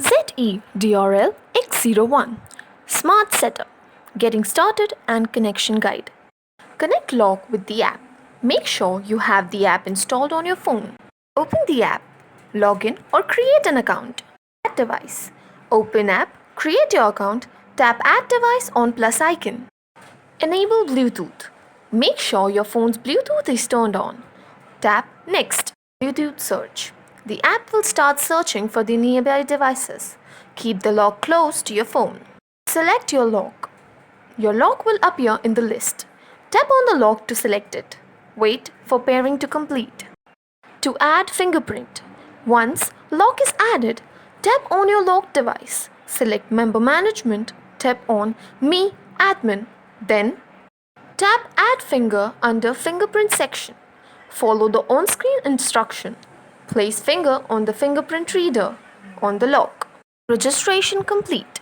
DRL X01 Smart Setup, Getting Started and Connection Guide. Connect lock with the app. Make sure you have the app installed on your phone. Open the app, log in or create an account. Add device. Open app, create your account, tap Add device on plus icon. Enable Bluetooth. Make sure your phone's Bluetooth is turned on. Tap Next. Bluetooth search. The app will start searching for the nearby devices. Keep the lock close to your phone. Select your lock. Your lock will appear in the list. Tap on the lock to select it. Wait for pairing to complete. To add fingerprint. Once lock is added, tap on your locked device. Select Member Management. Tap on Me Admin. Then tap Add Finger under Fingerprint section. Follow the on-screen instruction. Place finger on the fingerprint reader on the lock. Registration complete.